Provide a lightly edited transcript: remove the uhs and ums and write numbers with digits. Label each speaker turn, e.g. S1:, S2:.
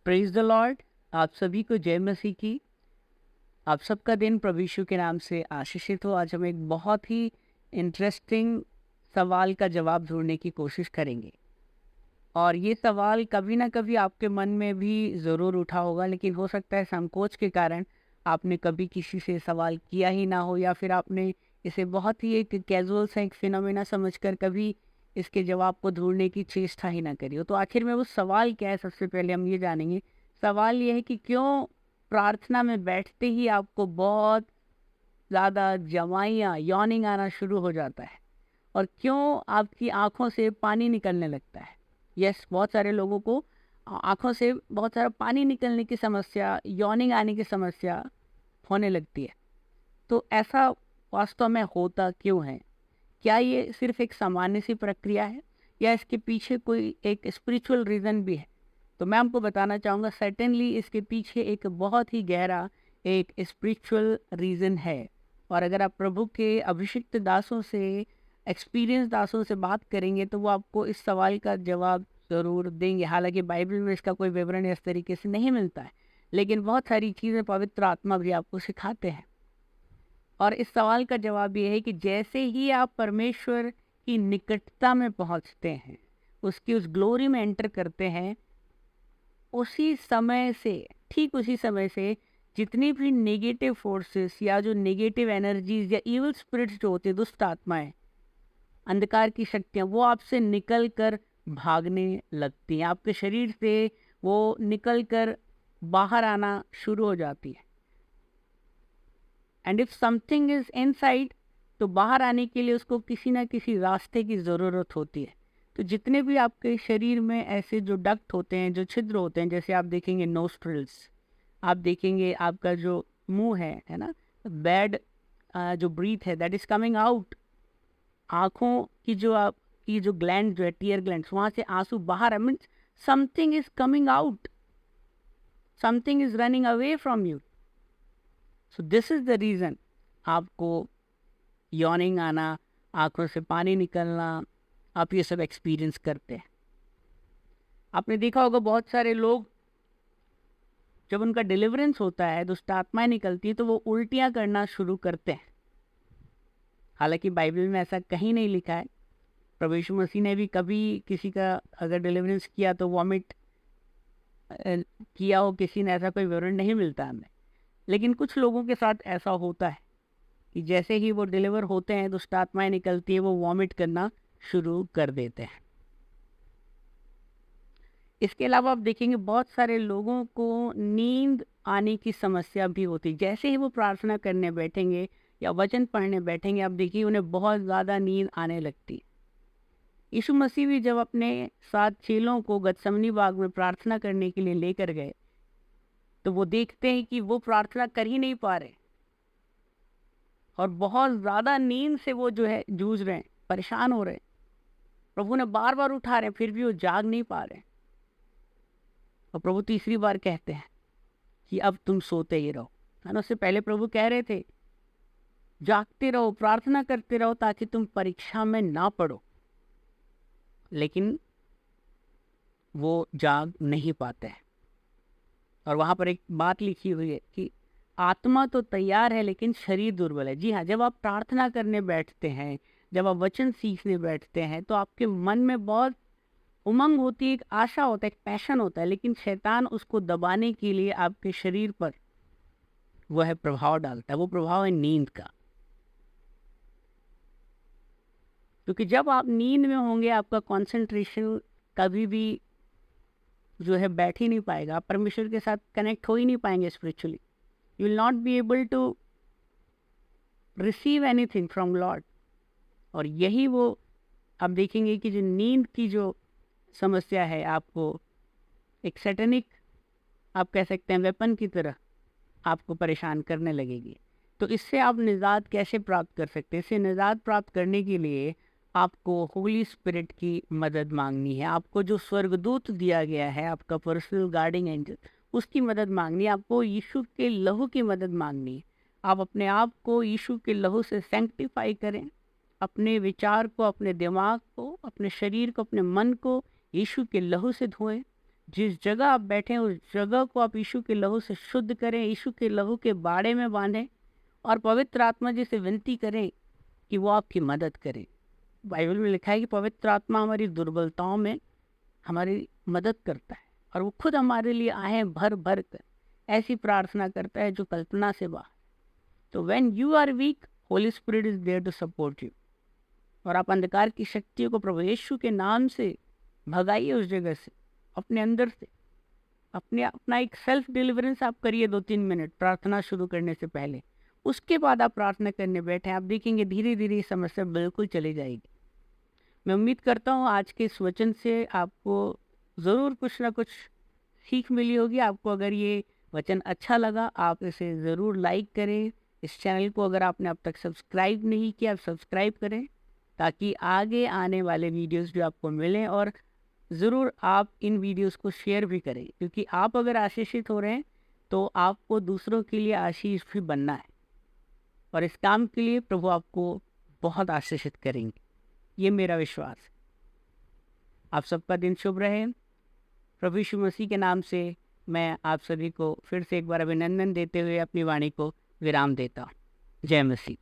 S1: Praise the Lord. आप सभी को जय मसीह की। आप सबका दिन प्रभु यीशु के नाम से आशीषित हो। आज हम एक बहुत ही इंटरेस्टिंग सवाल का जवाब ढूंढने की कोशिश करेंगे, और ये सवाल कभी ना कभी आपके मन में भी ज़रूर उठा होगा, लेकिन हो सकता है संकोच के कारण आपने कभी किसी से सवाल किया ही ना हो, या फिर आपने इसे बहुत ही एक कैजुअल सा एक फिनोमेना समझकर कभी इसके जवाब को ढूंढने की चेष्टा ही ना करी हो। तो आखिर में वो सवाल क्या है, सबसे पहले हम ये जानेंगे। सवाल ये है कि क्यों प्रार्थना में बैठते ही आपको बहुत ज़्यादा जवाइयाँ यॉर्निंग आना शुरू हो जाता है, और क्यों आपकी आँखों से पानी निकलने लगता है। यस, बहुत सारे लोगों को आँखों से बहुत सारा पानी निकलने की समस्या, यॉर्निंग आने की समस्या होने लगती है। तो ऐसा वास्तव में होता क्यों है? क्या ये सिर्फ एक सामान्य सी प्रक्रिया है, या इसके पीछे कोई एक स्पिरिचुअल रीज़न भी है? तो मैं आपको बताना चाहूँगा, सर्टेनली इसके पीछे एक बहुत ही गहरा एक स्पिरिचुअल रीज़न है। और अगर आप प्रभु के अभिषिक्त दासों से, एक्सपीरियंस दासों से बात करेंगे, तो वो आपको इस सवाल का जवाब ज़रूर देंगे। हालांकि बाइबल में इसका कोई विवरण इस तरीके से नहीं मिलता है, लेकिन बहुत सारी चीज़ें पवित्र आत्मा भी आपको सिखाते हैं। और इस सवाल का जवाब ये है कि जैसे ही आप परमेश्वर की निकटता में पहुंचते हैं, उसकी उस ग्लोरी में एंटर करते हैं, उसी समय से, ठीक उसी समय से जितनी भी नेगेटिव फोर्सेस या जो नेगेटिव एनर्जीज या इविल स्पिरिट्स जो होते हैं, दुष्ट आत्माएं, अंधकार की शक्तियां, वो आपसे निकल कर भागने लगती हैं। आपके शरीर से वो निकल कर बाहर आना शुरू हो जाती है। And if something is inside, तो बाहर आने के लिए उसको किसी ना किसी रास्ते की ज़रूरत होती है। तो जितने भी आपके शरीर में ऐसे जो डक्ट होते हैं, जो छिद्र होते हैं, जैसे आप देखेंगे नोस्ट्रिल्स, आप देखेंगे आपका जो मुंह है ना, बैड जो ब्रीथ है दैट इज कमिंग आउट। आँखों की जो आपकी जो ग्लैंड जो है, टीयर ग्लैंड, वहाँ से आंसू बाहर है, means something is coming out, something is running away from you. So this is the reason आपको यॉर्निंग आना, आंखों से पानी निकलना, आप ये सब एक्सपीरियंस करते हैं। आपने देखा होगा बहुत सारे लोग, जब उनका डिलीवरेंस होता है, दुष्ट आत्माएं निकलती है, तो वो उल्टियां करना शुरू करते हैं। हालांकि बाइबल में ऐसा कहीं नहीं लिखा है। प्रभु यीशु मसीह ने भी कभी किसी का अगर डिलीवरेंस किया तो वॉमिट किया हो किसी ने, ऐसा कोई विवरण नहीं मिलता हमें। लेकिन कुछ लोगों के साथ ऐसा होता है कि जैसे ही वो डिलीवर होते हैं, दुष्ट आत्माएं निकलती है, वो वॉमिट करना शुरू कर देते हैं। इसके अलावा आप देखेंगे बहुत सारे लोगों को नींद आने की समस्या भी होती है। जैसे ही वो प्रार्थना करने बैठेंगे या वचन पढ़ने बैठेंगे, आप देखिए उन्हें बहुत ज़्यादा नींद आने लगती है। यीशु मसीह भी जब अपने 7 चेलों को गतसमनी बाग में प्रार्थना करने के लिए लेकर गए, तो वो देखते हैं कि वो प्रार्थना कर ही नहीं पा रहे, और बहुत ज़्यादा नींद से वो जो है जूझ रहे हैं, परेशान हो रहे हैं। प्रभु ने बार बार उठा रहे हैं, फिर भी वो जाग नहीं पा रहे। और प्रभु तीसरी बार कहते हैं कि अब तुम सोते ही रहो, है ना। उससे पहले प्रभु कह रहे थे जागते रहो, प्रार्थना करते रहो, ताकि तुम परीक्षा में ना पड़ो। लेकिन वो जाग नहीं पाते हैं। और वहाँ पर एक बात लिखी हुई है कि आत्मा तो तैयार है, लेकिन शरीर दुर्बल है। जी हाँ, जब आप प्रार्थना करने बैठते हैं, जब आप वचन सीखने बैठते हैं, तो आपके मन में बहुत उमंग होती है, एक आशा होता है, एक पैशन होता है, लेकिन शैतान उसको दबाने के लिए आपके शरीर पर वह प्रभाव डालता है। वो प्रभाव है नींद का। क्योंकि जब आप नींद में होंगे, आपका कंसंट्रेशन कभी भी जो है बैठ ही नहीं पाएगा। आप परमेश्वर के साथ कनेक्ट हो ही नहीं पाएंगे spiritually. You will not be able to receive anything from Lord. और यही वो आप देखेंगे कि जो नींद की जो समस्या है, आपको एक सैटेनिक, आप कह सकते हैं, वेपन की तरह आपको परेशान करने लगेगी। तो इससे आप निजात कैसे प्राप्त कर सकते हैं? इससे निजात प्राप्त करने के लिए आपको होली स्पिरिट की मदद मांगनी है। आपको जो स्वर्गदूत दिया गया है, आपका पर्सनल गार्डिंग एंजल, उसकी मदद मांगनी है। आपको यीशु के लहू की मदद मांगनी है। आप अपने आप को यीशु के लहू से सैंक्टिफाई करें। अपने विचार को, अपने दिमाग को, अपने शरीर को, अपने मन को यीशु के लहू से धोएं, जिस जगह आप बैठे हैं उस जगह को आप यीशु के लहू से शुद्ध करें, यीशु के लहू के बाड़े में बांधें और पवित्र आत्मा जी से विनती करें कि वो आपकी मदद करे। बाइबल में लिखा है कि पवित्र आत्मा हमारी दुर्बलताओं में हमारी मदद करता है और वो खुद हमारे लिए आए भर भर कर ऐसी प्रार्थना करता है जो कल्पना से बाहर। तो when you are weak, Holy Spirit is there to support you. और आप अंधकार की शक्तियों को प्रभु यीशु के नाम से भगाइए उस जगह से, अपने अंदर से। अपना एक सेल्फ डिलीवरेंस आप करिए 2-3 मिनट प्रार्थना शुरू करने से पहले। उसके बाद आप प्रार्थना करने बैठे, आप देखेंगे धीरे धीरे ये समस्या बिल्कुल चली जाएगी। मैं उम्मीद करता हूँ आज के इस वचन से आपको ज़रूर कुछ ना कुछ सीख मिली होगी। आपको अगर ये वचन अच्छा लगा आप इसे ज़रूर लाइक करें। इस चैनल को अगर आपने अब तक सब्सक्राइब नहीं किया, आप सब्सक्राइब करें ताकि आगे आने वाले वीडियोस जो आपको मिलें। और ज़रूर आप इन वीडियोस को शेयर भी करें, क्योंकि आप अगर आशीषित हो रहे हैं तो आपको दूसरों के लिए आशीष भी बनना है और इस काम के लिए प्रभु आपको बहुत आशीषित करेंगे, ये मेरा विश्वास है। आप सबका दिन शुभ रहे। प्रभु यीशु मसीह के नाम से मैं आप सभी को फिर से एक बार अभिनंदन देते हुए अपनी वाणी को विराम देता हूँ। जय मसीह।